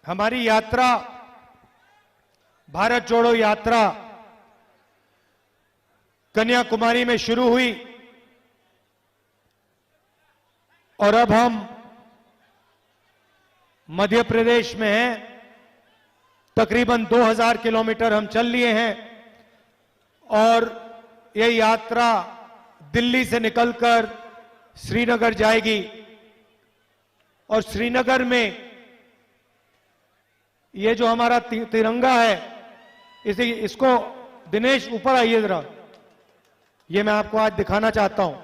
हमारी यात्रा, भारत जोड़ो यात्रा कन्याकुमारी में शुरू हुई और अब हम मध्य प्रदेश में हैं। तकरीबन 2000 किलोमीटर हम चल लिए हैं और ये यात्रा दिल्ली से निकलकर श्रीनगर जाएगी और श्रीनगर में ये जो हमारा तिरंगा है, इसको दिनेश ऊपर आइए जरा, ये मैं आपको आज दिखाना चाहता हूं।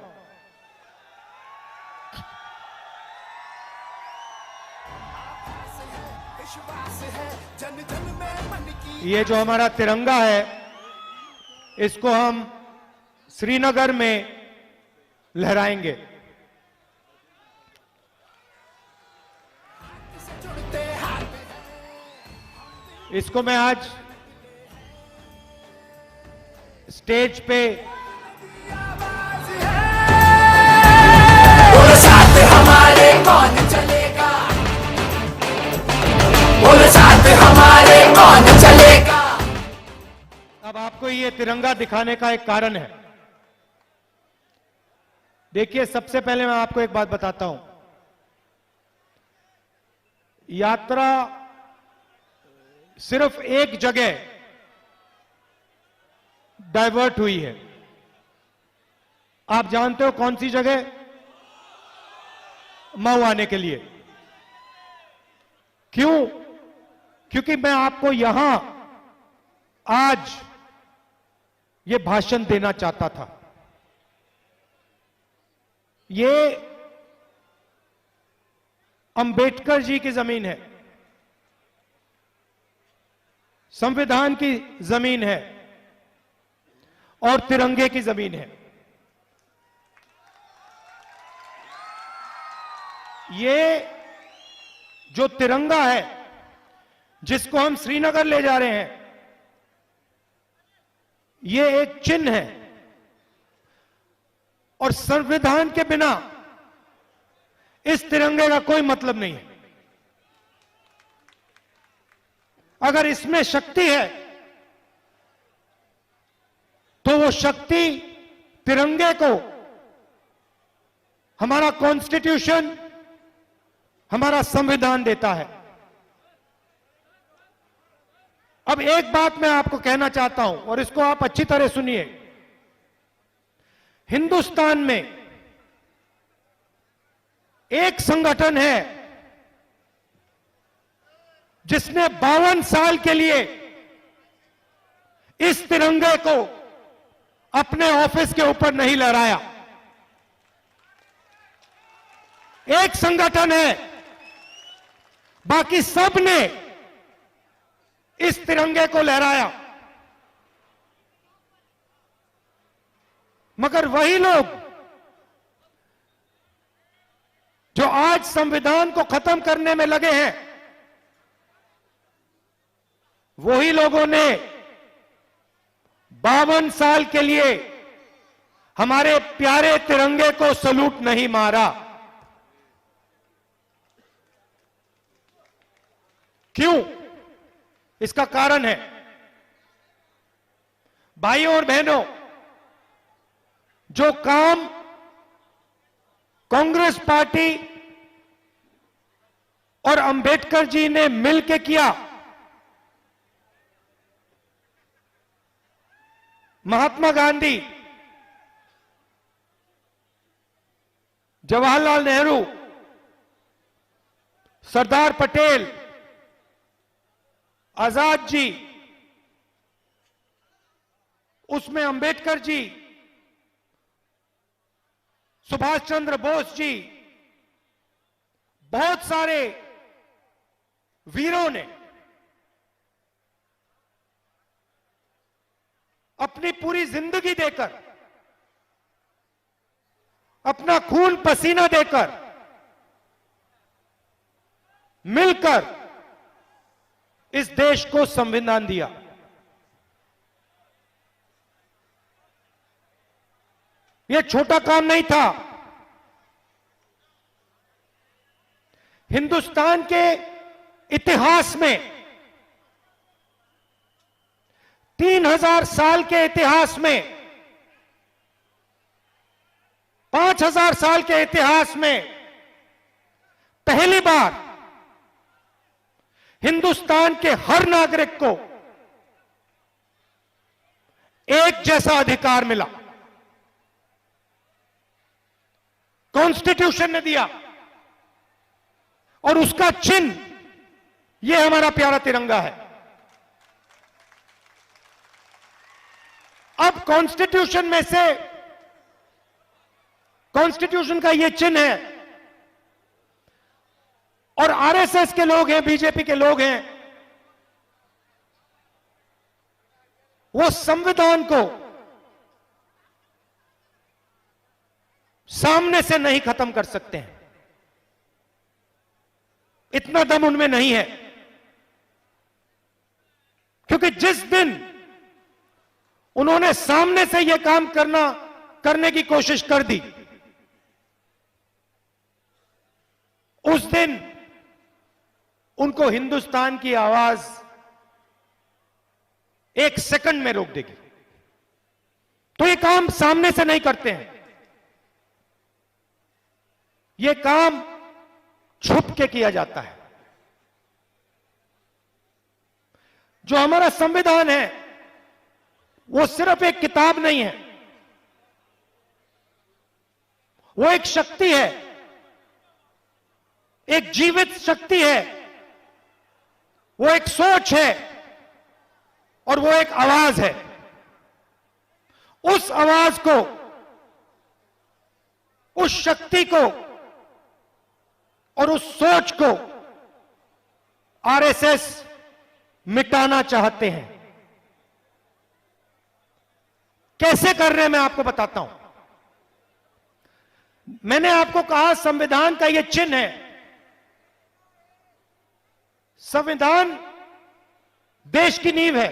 ये जो हमारा तिरंगा है, इसको हम श्रीनगर में लहराएंगे। इसको मैं आज स्टेज पे बोलो साथ हमारे कौन चलेगा, बोलो साथ हमारे कौन चलेगा। अब आपको ये तिरंगा दिखाने का एक कारण है। देखिए, सबसे पहले मैं आपको एक बात बताता हूं। यात्रा सिर्फ एक जगह डाइवर्ट हुई है। आप जानते हो कौन सी जगह? मऊ आने के लिए। क्यों? क्योंकि मैं आपको यहां आज ये भाषण देना चाहता था। ये अंबेडकर जी की जमीन है, संविधान की जमीन है और तिरंगे की जमीन है। ये जो तिरंगा है जिसको हम श्रीनगर ले जा रहे हैं, ये एक चिन्ह है और संविधान के बिना इस तिरंगे का कोई मतलब नहीं है। अगर इसमें शक्ति है तो वो शक्ति तिरंगे को हमारा कॉन्स्टिट्यूशन, हमारा संविधान देता है। अब एक बात मैं आपको कहना चाहता हूं और इसको आप अच्छी तरह सुनिए। हिंदुस्तान में एक संगठन है जिसने 52 साल के लिए इस तिरंगे को अपने ऑफिस के ऊपर नहीं लहराया। एक संगठन है, बाकी सब ने इस तिरंगे को लहराया। मगर वही लोग जो आज संविधान को खत्म करने में लगे हैं, वही लोगों ने 52 साल के लिए हमारे प्यारे तिरंगे को सलूट नहीं मारा। क्यों? इसका कारण है, भाइयों और बहनों, जो काम कांग्रेस पार्टी और अंबेडकर जी ने मिलकर किया, महात्मा गांधी, जवाहरलाल नेहरू, सरदार पटेल, आजाद जी, उसमें अंबेडकर जी, सुभाष चंद्र बोस जी, बहुत सारे वीरों ने अपनी पूरी जिंदगी देकर, अपना खून पसीना देकर, मिलकर इस देश को संविधान दिया। यह छोटा काम नहीं था। हिंदुस्तान के इतिहास में, 3000 साल के इतिहास में, 5000 साल के इतिहास में पहली बार हिंदुस्तान के हर नागरिक को एक जैसा अधिकार मिला। कॉन्स्टिट्यूशन ने दिया और उसका चिन्ह यह हमारा प्यारा तिरंगा है। अब कॉन्स्टिट्यूशन में से, कॉन्स्टिट्यूशन का यह चिन्ह है और आरएसएस के लोग हैं, बीजेपी के लोग हैं, वो संविधान को सामने से नहीं खत्म कर सकते हैं। इतना दम उनमें नहीं है, क्योंकि जिस दिन उन्होंने सामने से यह काम करने की कोशिश कर दी, उस दिन उनको हिंदुस्तान की आवाज 1 सेकंड में रोक देगी। तो ये काम सामने से नहीं करते हैं, ये काम छुप के किया जाता है। जो हमारा संविधान है वो सिर्फ एक किताब नहीं है, वो एक शक्ति है, एक जीवित शक्ति है, वो एक सोच है और वो एक आवाज है। उस आवाज को, उस शक्ति को और उस सोच को आरएसएस मिटाना चाहते हैं। कैसे कर रहे हैं मैं आपको बताता हूं। मैंने आपको कहा संविधान का यह चिन्ह है। संविधान देश की नींव है,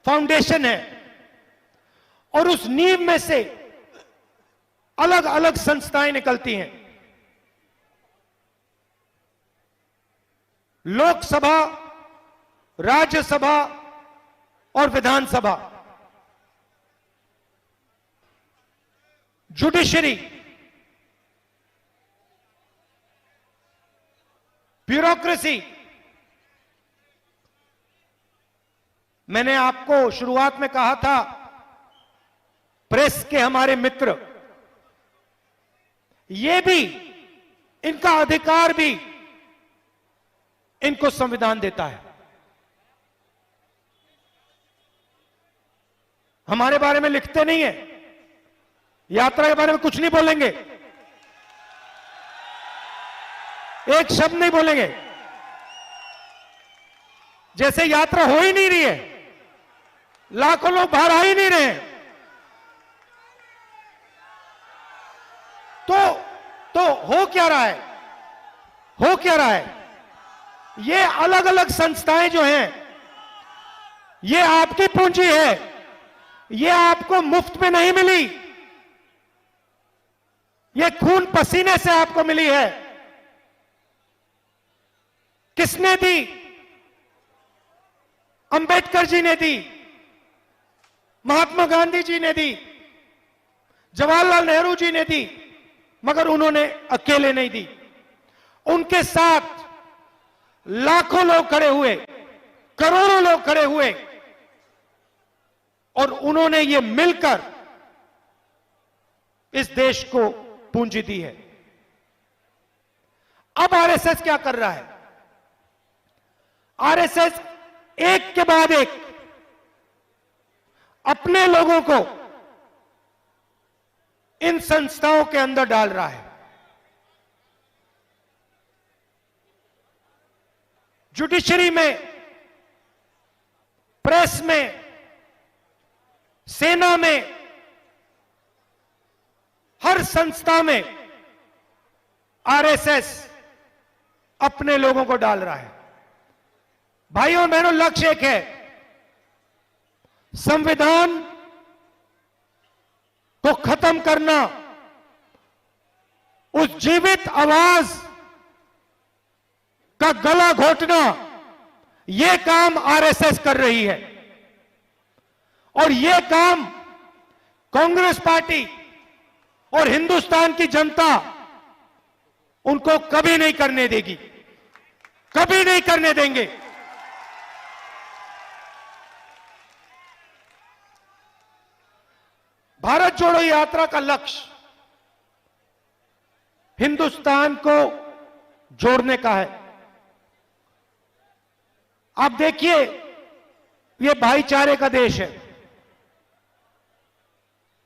फाउंडेशन है, और उस नींव में से अलग अलग संस्थाएं निकलती हैं। लोकसभा, राज्यसभा और विधानसभा। Judiciary, bureaucracy. मैंने आपको शुरुआत में कहा था, प्रेस के हमारे मित्र, ये भी, इनका अधिकार भी इनको संविधान देता है। हमारे बारे में लिखते नहीं है, यात्रा के बारे में कुछ नहीं बोलेंगे, एक शब्द नहीं बोलेंगे, जैसे यात्रा हो ही नहीं रही है, लाखों लोग बाहर आ ही नहीं रहे हैं। तो हो क्या रहा है, हो क्या रहा है? ये अलग अलग संस्थाएं जो हैं, ये आपकी पूंजी है, ये आपको मुफ्त में नहीं मिली, ये खून पसीने से आपको मिली है। किसने दी? अंबेडकर जी ने दी, महात्मा गांधी जी ने दी, जवाहरलाल नेहरू जी ने दी, मगर उन्होंने अकेले नहीं दी। उनके साथ लाखों लोग खड़े हुए, करोड़ों लोग खड़े हुए, और उन्होंने ये मिलकर इस देश को पूंजी दी है। अब आरएसएस क्या कर रहा है? आरएसएस एक के बाद एक अपने लोगों को इन संस्थाओं के अंदर डाल रहा है। जुडिशरी में, प्रेस में, सेना में, हर संस्था में आरएसएस अपने लोगों को डाल रहा है। भाइयों और बहनों, लक्ष्य एक है, संविधान को खत्म करना, उस जीवित आवाज का गला घोटना, यह काम आरएसएस कर रही है और यह काम कांग्रेस पार्टी और हिंदुस्तान की जनता उनको कभी नहीं करने देगी, कभी नहीं करने देंगे। भारत जोड़ो यात्रा का लक्ष्य हिंदुस्तान को जोड़ने का है। आप देखिए, यह भाईचारे का देश है,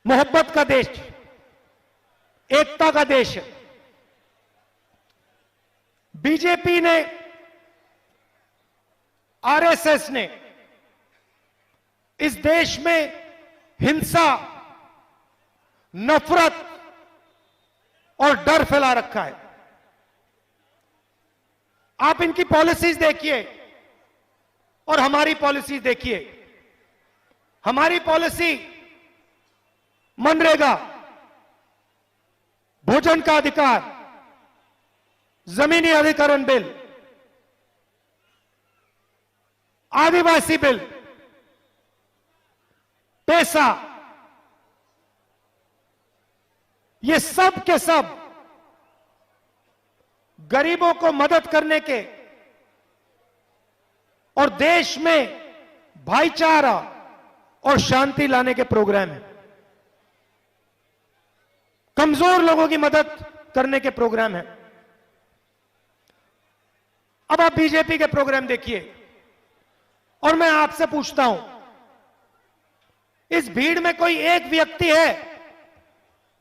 मोहब्बत का देश, एकता का देश है। बीजेपी ने, आरएसएस ने इस देश में हिंसा, नफरत और डर फैला रखा है। आप इनकी पॉलिसीज देखिए और हमारी पॉलिसीज देखिए। हमारी पॉलिसी मनरेगा, भोजन का अधिकार, जमीनी अधिकरण बिल, आदिवासी बिल, पैसा, ये सब के सब गरीबों को मदद करने के और देश में भाईचारा और शांति लाने के प्रोग्राम हैं। कमजोर लोगों की मदद करने के प्रोग्राम हैं। अब आप बीजेपी के प्रोग्राम देखिए और मैं आपसे पूछता हूं, इस भीड़ में कोई एक व्यक्ति है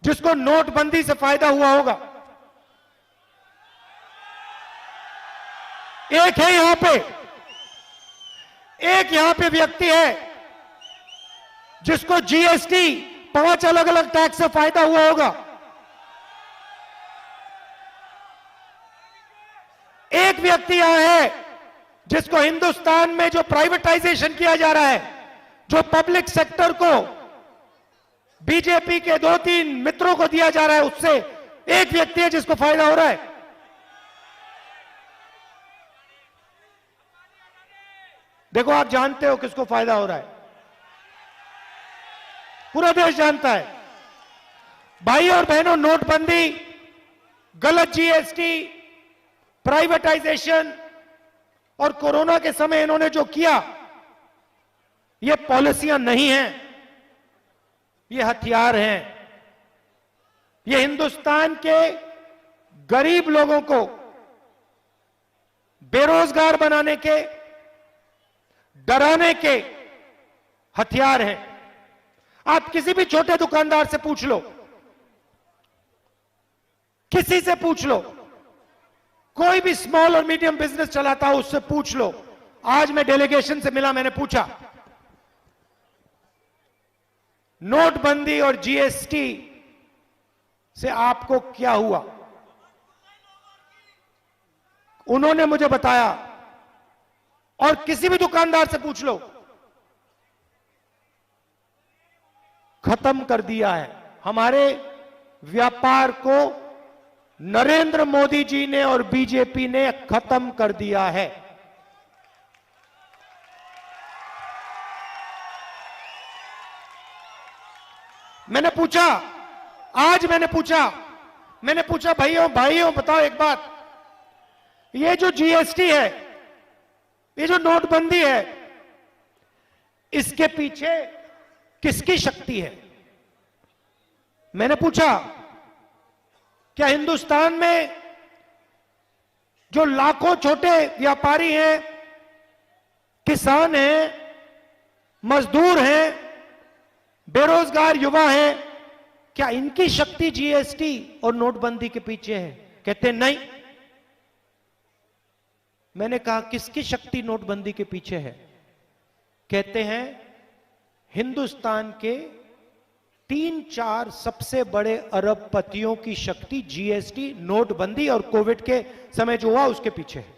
जिसको नोटबंदी से फायदा हुआ होगा? एक है यहां पे, एक यहां पे व्यक्ति है जिसको जीएसटी 5 अलग अलग टैक्स से फायदा हुआ होगा? एक व्यक्ति यहां है जिसको हिंदुस्तान में जो प्राइवेटाइजेशन किया जा रहा है, जो पब्लिक सेक्टर को बीजेपी के 2-3 मित्रों को दिया जा रहा है, उससे एक व्यक्ति है जिसको फायदा हो रहा है? देखो, आप जानते हो किसको फायदा हो रहा है, पूरा देश जानता है। भाई और बहनों, नोटबंदी, गलत जीएसटी, प्राइवेटाइजेशन और कोरोना के समय इन्होंने जो किया, ये पॉलिसियां नहीं हैं, ये हथियार हैं। ये हिंदुस्तान के गरीब लोगों को बेरोजगार बनाने के, डराने के हथियार हैं। आप किसी भी छोटे दुकानदार से पूछ लो, किसी से पूछ लो, कोई भी स्मॉल और मीडियम बिजनेस चलाता हो उससे पूछ लो। आज मैं डेलीगेशन से मिला, मैंने पूछा नोटबंदी और जीएसटी से आपको क्या हुआ? उन्होंने मुझे बताया, और किसी भी दुकानदार से पूछ लो, खत्म कर दिया है। हमारे व्यापार को नरेंद्र मोदी जी ने और बीजेपी ने खत्म कर दिया है। मैंने पूछा, आज मैंने पूछा भाइयों बताओ एक बात, ये जो जीएसटी है, ये जो नोटबंदी है, इसके पीछे किसकी शक्ति है? मैंने पूछा, क्या हिंदुस्तान में जो लाखों छोटे व्यापारी हैं, किसान हैं, मजदूर हैं, बेरोजगार युवा हैं, क्या इनकी शक्ति जीएसटी और नोटबंदी के पीछे है? कहते नहीं। मैंने कहा, किसकी शक्ति नोटबंदी के पीछे है? कहते हैं हिंदुस्तान के 3-4 सबसे बड़े अरबपतियों की शक्ति जीएसटी, नोटबंदी और कोविड के समय जो हुआ उसके पीछे है।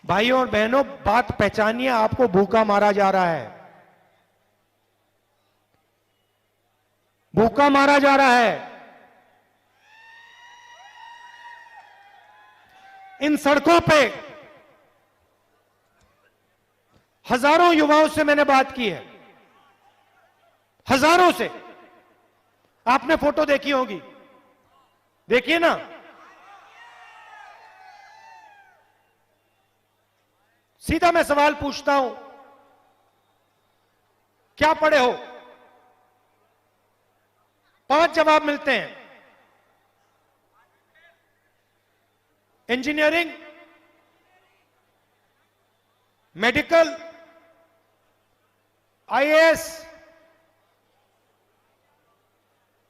भाइयों और बहनों, बात पहचानिए, आपको भूखा मारा जा रहा है, भूखा मारा जा रहा है। इन सड़कों पे हजारों युवाओं से मैंने बात की है, हजारों से। आपने फोटो देखी होगी, देखिए ना। सीधा मैं सवाल पूछता हूं, क्या पढ़े हो? 5 जवाब मिलते हैं। इंजीनियरिंग, मेडिकल, आईएएस,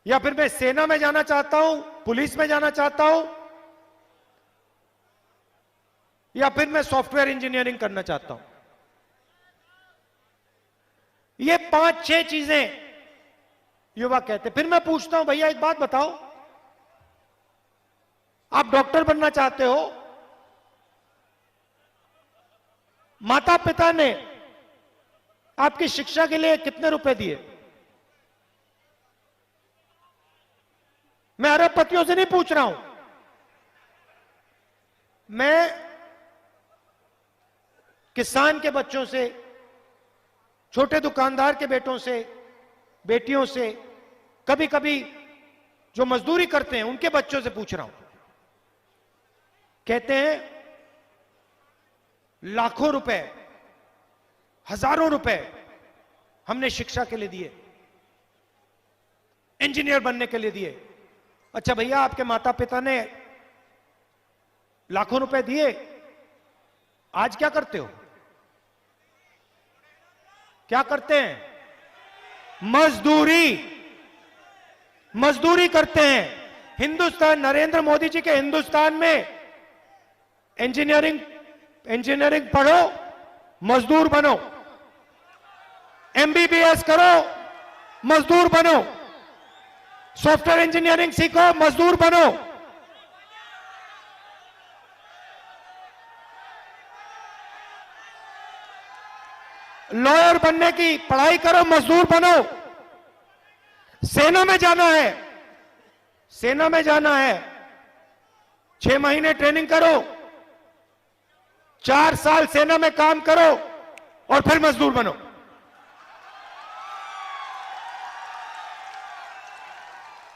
या फिर मैं सेना में जाना चाहता हूं, पुलिस में जाना चाहता हूं, या फिर मैं सॉफ्टवेयर इंजीनियरिंग करना चाहता हूं। ये 5-6 चीजें युवा कहते। फिर मैं पूछता हूं, भैया एक बात बताओ, आप डॉक्टर बनना चाहते हो, माता पिता ने आपकी शिक्षा के लिए कितने रुपए दिए? मैं अरबपतियों से नहीं पूछ रहा हूं, मैं किसान के बच्चों से, छोटे दुकानदार के बेटों से, बेटियों से, कभी कभी जो मजदूरी करते हैं उनके बच्चों से पूछ रहा हूं। कहते हैं लाखों रुपए, हजारों रुपए हमने शिक्षा के लिए दिए, इंजीनियर बनने के लिए दिए। अच्छा भैया, आपके माता पिता ने लाखों रुपए दिए, आज क्या करते हो? क्या करते हैं? मजदूरी करते हैं। हिंदुस्तान, नरेंद्र मोदी जी के हिंदुस्तान में इंजीनियरिंग पढ़ो, मजदूर बनो, एमबीबीएस करो, मजदूर बनो, सॉफ्टवेयर इंजीनियरिंग सीखो, मजदूर बनो, लॉयर बनने की पढ़ाई करो, मजदूर बनो। सेना में जाना है, 6 महीने ट्रेनिंग करो, 4 साल सेना में काम करो और फिर मजदूर बनो।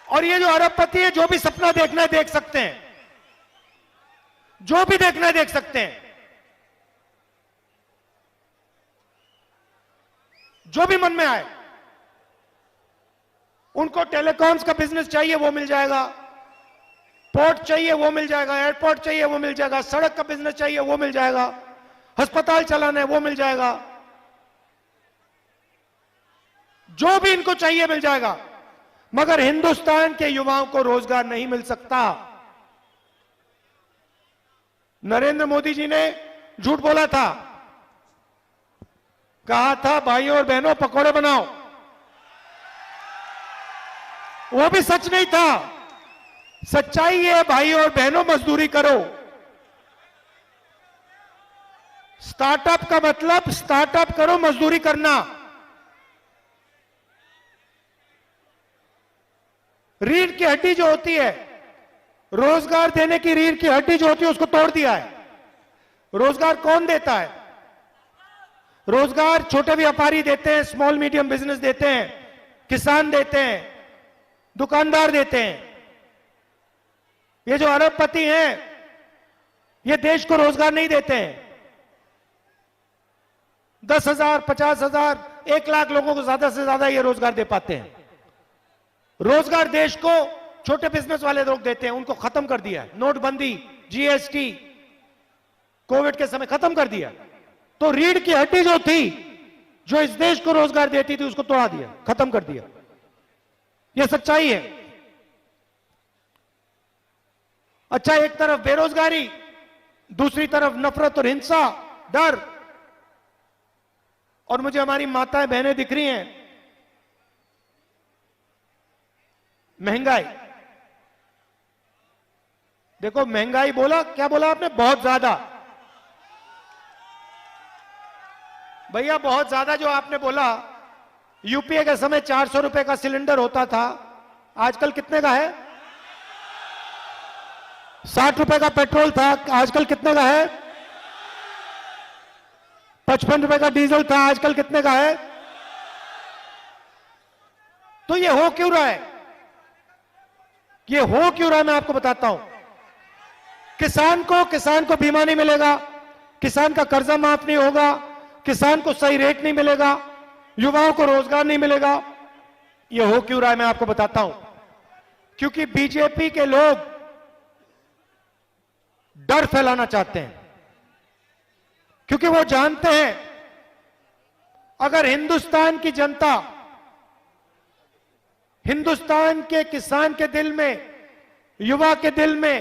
और ये जो अरबपति है, जो भी सपना देखना है देख सकते हैं, जो भी देखना है देख सकते हैं, जो भी मन में आए। उनको टेलीकॉम्स का बिजनेस चाहिए वो मिल जाएगा, पोर्ट चाहिए वो मिल जाएगा, एयरपोर्ट चाहिए वो मिल जाएगा, सड़क का बिजनेस चाहिए वो मिल जाएगा, अस्पताल चलाना है वो मिल जाएगा, जो भी इनको चाहिए मिल जाएगा। मगर हिंदुस्तान के युवाओं को रोजगार नहीं मिल सकता। नरेंद्र मोदी जी ने झूठ बोला था, कहा था भाइयों और बहनों पकौड़े बनाओ, वो भी सच नहीं था। सच्चाई है भाइयों और बहनों, मजदूरी करो। स्टार्टअप का मतलब स्टार्टअप करो, मजदूरी करना। रीढ़ की हड्डी जो होती है, रोजगार देने की रीढ़ की हड्डी जो होती है, उसको तोड़ दिया है। रोजगार कौन देता है? रोजगार छोटे व्यापारी देते हैं, स्मॉल मीडियम बिजनेस देते हैं, किसान देते हैं, दुकानदार देते हैं। ये जो अरबपति हैं, ये देश को रोजगार नहीं देते हैं। 10,000, 50,000, 1 लाख लोगों को ज्यादा से ज्यादा ये रोजगार दे पाते हैं। रोजगार देश को छोटे बिजनेस वाले लोग देते हैं, उनको खत्म कर दिया। नोटबंदी, जीएसटी, कोविड के समय खत्म कर दिया। तो रीढ़ की हड्डी जो थी, जो इस देश को रोजगार देती थी, उसको तोड़ा दिया, खत्म कर दिया। यह सच्चाई है। अच्छा, एक तरफ बेरोजगारी, दूसरी तरफ नफरत और हिंसा, डर। और मुझे हमारी माताएं बहनें दिख रही हैं, महंगाई देखो, महंगाई बोला, क्या बोला आपने? बहुत ज्यादा। भैया बहुत ज्यादा जो आपने बोला, यूपीए के समय 400 रुपए का सिलेंडर होता था, आजकल कितने का है? 60 रुपए का पेट्रोल था, आजकल कितने का है? 55 रुपए का डीजल था, आजकल कितने का है? तो ये हो क्यों रहा है? ये हो क्यों रहा है मैं आपको बताता हूं। किसान को बीमा नहीं मिलेगा, किसान का कर्जा माफ नहीं होगा, किसान को सही रेट नहीं मिलेगा, युवाओं को रोजगार नहीं मिलेगा। ये हो क्यों रहा है मैं आपको बताता हूं। क्योंकि बीजेपी के लोग डर फैलाना चाहते हैं, क्योंकि वो जानते हैं अगर हिंदुस्तान की जनता, हिंदुस्तान के किसान के दिल में, युवा के दिल में,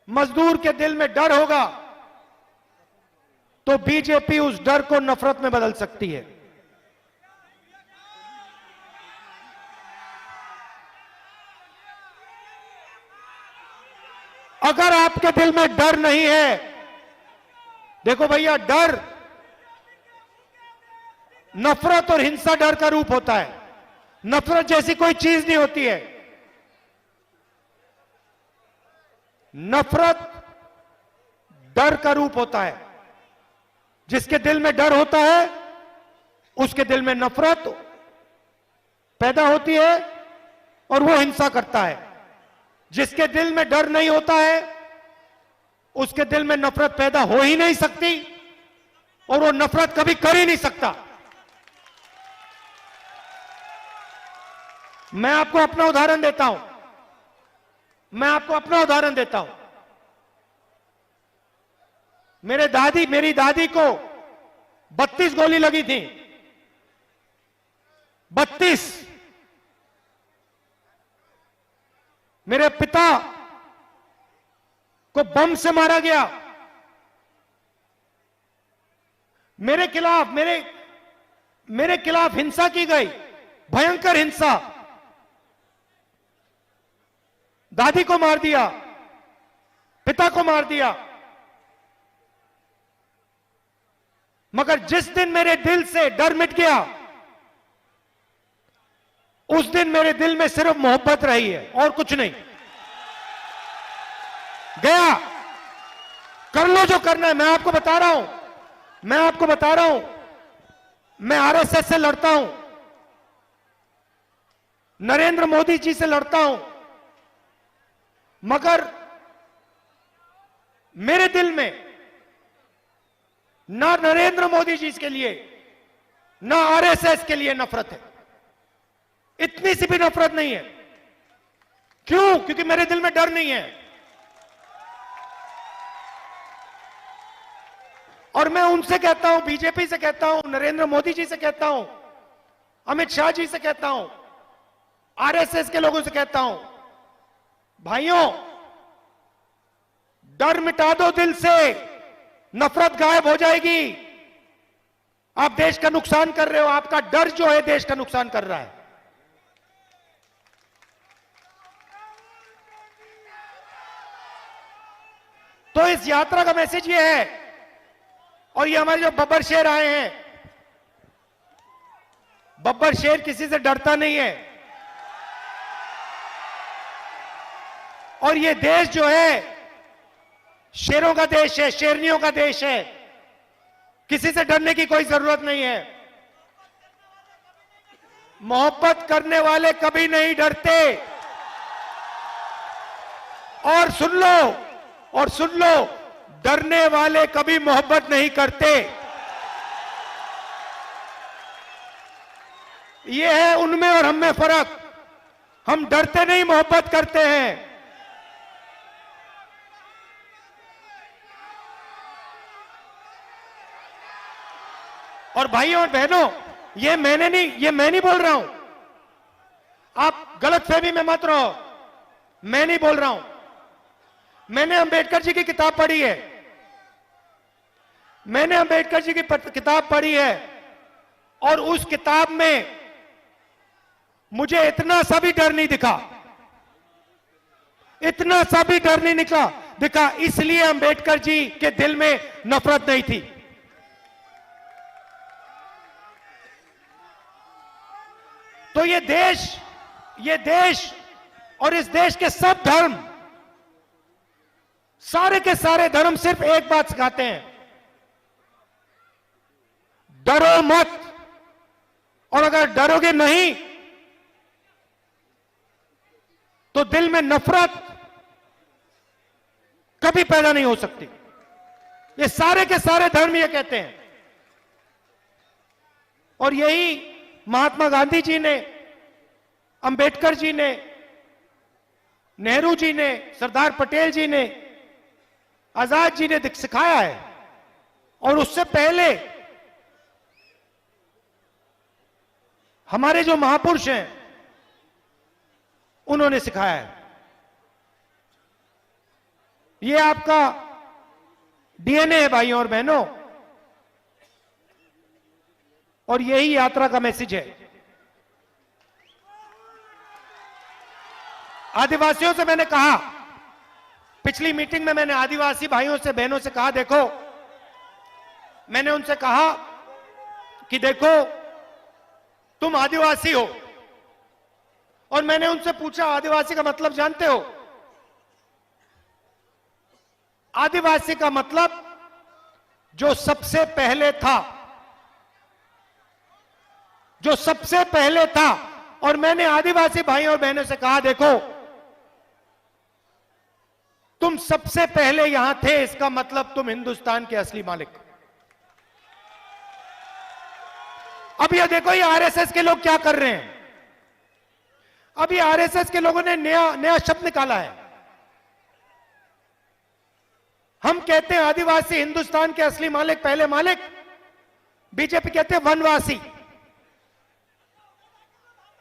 मजदूर के दिल में डर होगा तो बीजेपी उस डर को नफरत में बदल सकती है। अगर आपके दिल में डर नहीं है, देखो भैया, डर नफरत और हिंसा डर का रूप होता है। नफरत जैसी कोई चीज नहीं होती है। नफरत डर का रूप होता है। जिसके दिल में डर होता है उसके दिल में नफरत पैदा होती है और वो हिंसा करता है। जिसके दिल में डर नहीं होता है उसके दिल में नफरत पैदा हो ही नहीं सकती और वो नफरत कभी कर ही नहीं सकता। मैं आपको अपना उदाहरण देता हूं। मैं आपको अपना उदाहरण देता हूं। मेरी दादी को 32 गोली लगी थी। 32। मेरे पिता को बम से मारा गया। मेरे खिलाफ हिंसा की गई, भयंकर हिंसा। दादी को मार दिया, पिता को मार दिया। मगर जिस दिन मेरे दिल से डर मिट गया उस दिन मेरे दिल में सिर्फ मोहब्बत रही है और कुछ नहीं। गया, कर लो जो करना है। मैं आपको बता रहा हूं, मैं आरएसएस से लड़ता हूं, नरेंद्र मोदी जी से लड़ता हूं, मगर मेरे दिल में ना नरेंद्र मोदी जी के लिए ना आरएसएस के लिए नफरत है। इतनी सी भी नफरत नहीं है। क्यों? क्योंकि मेरे दिल में डर नहीं है। और मैं उनसे कहता हूं, बीजेपी से कहता हूं, नरेंद्र मोदी जी से कहता हूं, अमित शाह जी से कहता हूं, आरएसएस के लोगों से कहता हूं, भाइयों, डर मिटा दो दिल से, नफरत गायब हो जाएगी। आप देश का नुकसान कर रहे हो। आपका डर जो है देश का नुकसान कर रहा है। तो इस यात्रा का मैसेज ये है, और ये हमारे जो बब्बर शेर आए हैं, बब्बर शेर किसी से डरता नहीं है। और ये देश जो है शेरों का देश है, शेरनियों का देश है। किसी से डरने की कोई जरूरत नहीं है। मोहब्बत करने वाले कभी नहीं डरते। और सुन लो, डरने वाले कभी मोहब्बत नहीं करते। यह है उनमें और हम में फर्क। हम डरते नहीं, मोहब्बत करते हैं। और भाइयों और बहनों, ये मैं नहीं बोल रहा हूं। आप गलतफहमी में मत रहो। मैं नहीं बोल रहा हूं। मैंने अंबेडकर जी की किताब पढ़ी है। मैंने अंबेडकर जी की किताब पढ़ी है और उस किताब में मुझे इतना सा भी डर नहीं दिखा। इतना सा भी डर नहीं दिखा। इसलिए अंबेडकर जी के दिल में नफरत नहीं थी। तो ये देश और इस देश के सब धर्म सारे के सारे धर्म सिर्फ एक बात सिखाते हैं, डरो मत। और अगर डरोगे नहीं तो दिल में नफरत कभी पैदा नहीं हो सकती। ये सारे के सारे धर्म ये कहते हैं। और यही महात्मा गांधी जी ने, अंबेडकर जी ने, नेहरू जी ने, सरदार पटेल जी ने, आजाद जी ने सिखाया है। और उससे पहले हमारे जो महापुरुष हैं उन्होंने सिखाया है। ये आपका डीएनए है भाइयों और बहनों, और यही यात्रा का मैसेज है। आदिवासियों से मैंने कहा, पिछली मीटिंग में मैंने आदिवासी भाइयों से बहनों से कहा, देखो, मैंने उनसे कहा कि देखो तुम आदिवासी हो, और मैंने उनसे पूछा आदिवासी का मतलब जानते हो? आदिवासी का मतलब जो सबसे पहले था, जो सबसे पहले था। और मैंने आदिवासी भाइयों और बहनों से कहा, देखो तुम सबसे पहले यहां थे, इसका मतलब तुम हिंदुस्तान के असली मालिक। अब ये देखो, ये आरएसएस के लोग क्या कर रहे हैं। अभी आरएसएस के लोगों ने नया शब्द निकाला है। हम कहते हैं आदिवासी हिंदुस्तान के असली मालिक, पहले मालिक। बीजेपी कहते हैं वनवासी।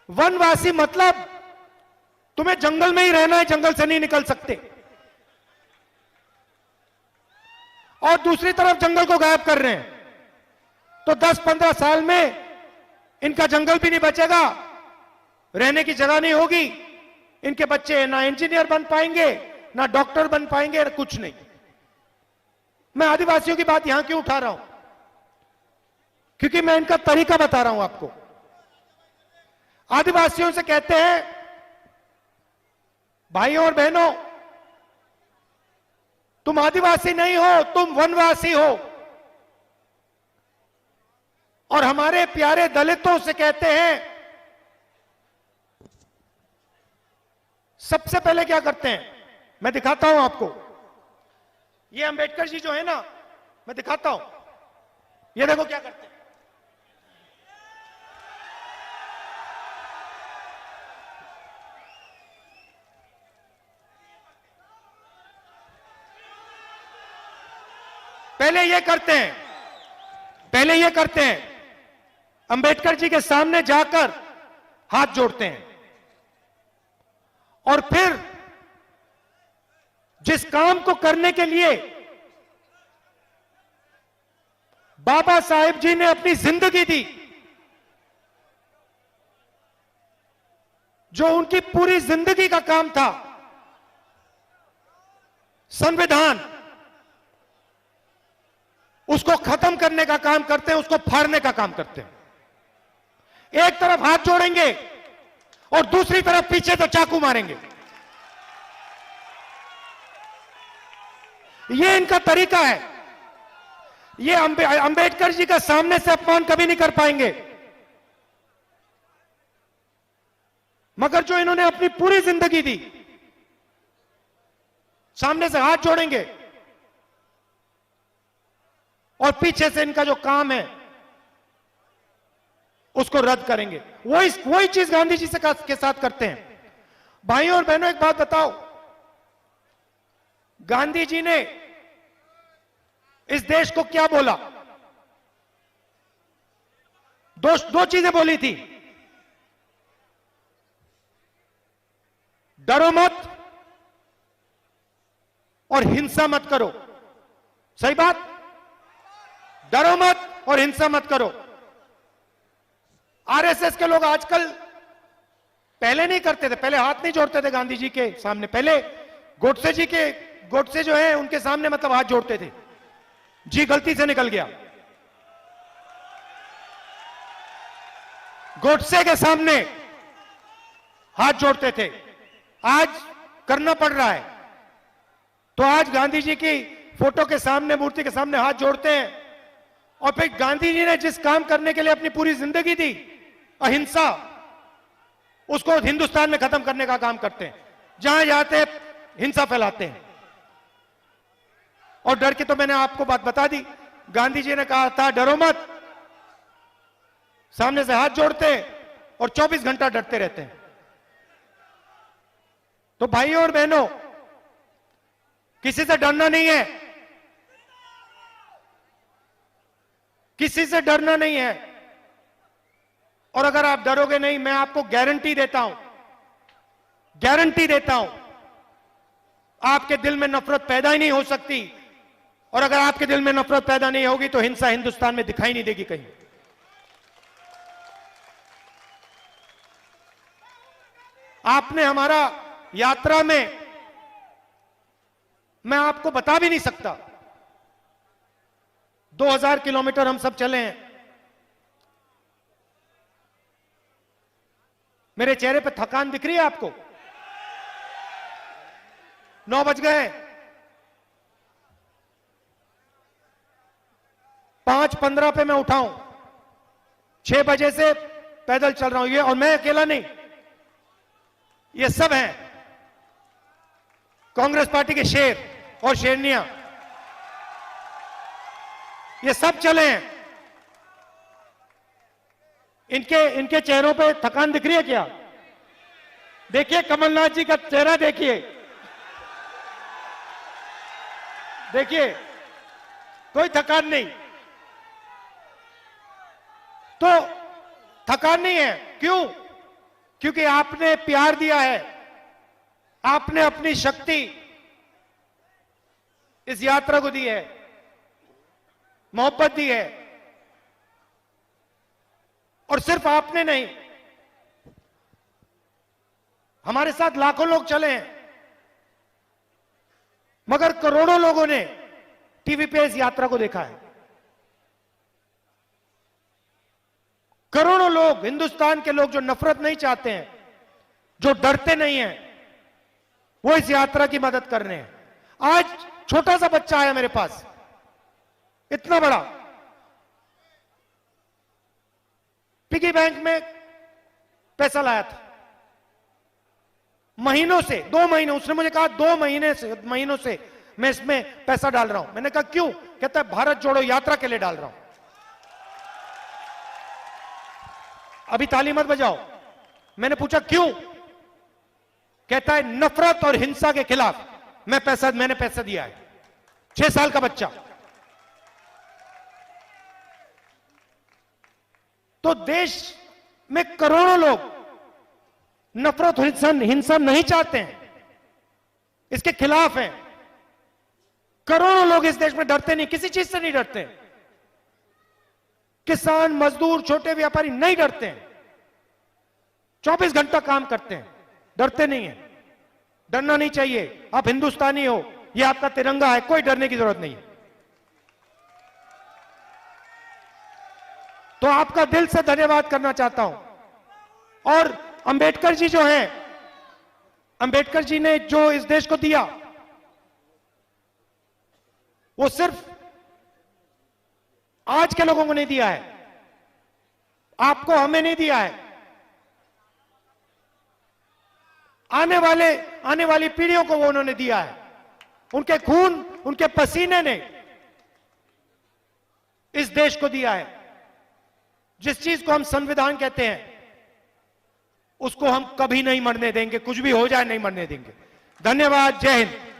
वनवासी मतलब तुम्हें जंगल में ही रहना है, जंगल से नहीं निकल सकते। और दूसरी तरफ जंगल को गायब कर रहे हैं। तो 10-15 साल में इनका जंगल भी नहीं बचेगा, रहने की जगह नहीं होगी, इनके बच्चे ना इंजीनियर बन पाएंगे, ना डॉक्टर बन पाएंगे, कुछ नहीं। मैं आदिवासियों की बात यहां क्यों उठा रहा हूं? क्योंकि मैं इनका तरीका बता रहा हूं आपको। आदिवासियों से कहते हैं, भाइयों और बहनों, तुम आदिवासी नहीं हो, तुम वनवासी हो। और हमारे प्यारे दलितों से कहते हैं, सबसे पहले क्या करते हैं, मैं दिखाता हूं आपको। ये अंबेडकर जी जो है ना, मैं दिखाता हूं, ये देखो क्या करते हैं। पहले ये करते हैं, पहले ये करते हैं, अंबेडकर जी के सामने जाकर हाथ जोड़ते हैं। और फिर जिस काम को करने के लिए बाबा साहेब जी ने अपनी जिंदगी दी, जो उनकी पूरी जिंदगी का काम था, संविधान, उसको खत्म करने का काम करते हैं, उसको फाड़ने का काम करते हैं। एक तरफ हाथ जोड़ेंगे और दूसरी तरफ पीछे तो चाकू मारेंगे। ये इनका तरीका है। ये अंबेडकर जी का सामने से अपमान कभी नहीं कर पाएंगे, मगर जो इन्होंने अपनी पूरी जिंदगी दी, सामने से हाथ जोड़ेंगे और पीछे से इनका जो काम है उसको रद्द करेंगे। वही चीज गांधी जी से के साथ करते हैं। भाइयों और बहनों, एक बात बताओ, गांधी जी ने इस देश को क्या बोला? दो चीजें बोली थी, डरो मत और हिंसा मत करो। सही बात, डरो मत और हिंसा मत करो। आरएसएस के लोग आजकल, पहले नहीं करते थे, पहले हाथ नहीं जोड़ते थे गांधी जी के सामने। पहले गोडसे जो है उनके सामने मतलब हाथ जोड़ते थे। जी गलती से निकल गया। गोडसे के सामने हाथ जोड़ते थे, आज करना पड़ रहा है। तो आज गांधी जी की फोटो के सामने, मूर्ति के सामने हाथ जोड़ते हैं। और फिर गांधी जी ने जिस काम करने के लिए अपनी पूरी जिंदगी दी, अहिंसा, उसको हिंदुस्तान में खत्म करने का काम करते हैं। जहां जाते हैं हिंसा फैलाते हैं। और डर की तो मैंने आपको बात बता दी। गांधी जी ने कहा था डरो मत, सामने से हाथ जोड़ते और 24 घंटा डरते रहते हैं। तो भाइयों और बहनों, किसी से डरना नहीं है, किसी से डरना नहीं है। और अगर आप डरोगे नहीं, मैं आपको गारंटी देता हूं, गारंटी देता हूं, आपके दिल में नफरत पैदा ही नहीं हो सकती। और अगर आपके दिल में नफरत पैदा नहीं होगी तो हिंसा हिंदुस्तान में दिखाई नहीं देगी कहीं। आपने हमारा यात्रा में, मैं आपको बता भी नहीं सकता, 2000 किलोमीटर हम सब चले हैं। मेरे चेहरे पे थकान दिख रही है आपको? 9 बज गए, 5:15 पे मैं उठाऊं, 6 बजे से पैदल चल रहा हूं। ये, और मैं अकेला नहीं, ये सब हैं कांग्रेस पार्टी के शेर और शेरनियां, ये सब चले हैं। इनके चेहरों पे थकान दिख रही है क्या? देखिए कमलनाथ जी का चेहरा देखिए, देखिए कोई थकान नहीं। तो थकान नहीं है, क्यों? क्योंकि आपने प्यार दिया है, आपने अपनी शक्ति इस यात्रा को दी है, मोहब्बत दी है। और सिर्फ आपने नहीं, हमारे साथ लाखों लोग चले हैं, मगर करोड़ों लोगों ने टीवी पे इस यात्रा को देखा है। करोड़ों लोग, हिंदुस्तान के लोग जो नफरत नहीं चाहते हैं, जो डरते नहीं हैं, वो इस यात्रा की मदद कर रहे हैं। आज छोटा सा बच्चा आया मेरे पास, इतना बड़ा, पिगी बैंक में पैसा लाया था महीनों से, 2 महीने। उसने मुझे कहा 2 महीनों से मैं इसमें पैसा डाल रहा हूं। मैंने कहा क्यों? कहता है भारत जोड़ो यात्रा के लिए डाल रहा हूं। अभी ताली मत बजाओ। मैंने पूछा क्यों? कहता है नफरत और हिंसा के खिलाफ मैंने पैसा दिया है। 6 साल का बच्चा। तो देश में करोड़ों लोग नफरत और हिंसा नहीं चाहते हैं, इसके खिलाफ हैं। करोड़ों लोग इस देश में डरते नहीं, किसी चीज से नहीं डरते। किसान, मजदूर, छोटे व्यापारी नहीं डरते हैं, 24 घंटा काम करते हैं, डरते नहीं है। डरना नहीं चाहिए। आप हिंदुस्तानी हो, यह आपका तिरंगा है, कोई डरने की जरूरत नहीं है। तो आपका दिल से धन्यवाद करना चाहता हूं। और अंबेडकर जी जो हैं, अंबेडकर जी ने जो इस देश को दिया, वो सिर्फ आज के लोगों को नहीं दिया है, आपको, हमें नहीं दिया है। आने वाली पीढ़ियों को वो उन्होंने दिया है। उनके खून, उनके पसीने ने इस देश को दिया है। जिस चीज को हम संविधान कहते हैं, उसको हम कभी नहीं मरने देंगे, कुछ भी हो जाए नहीं मरने देंगे। धन्यवाद। जय हिंद।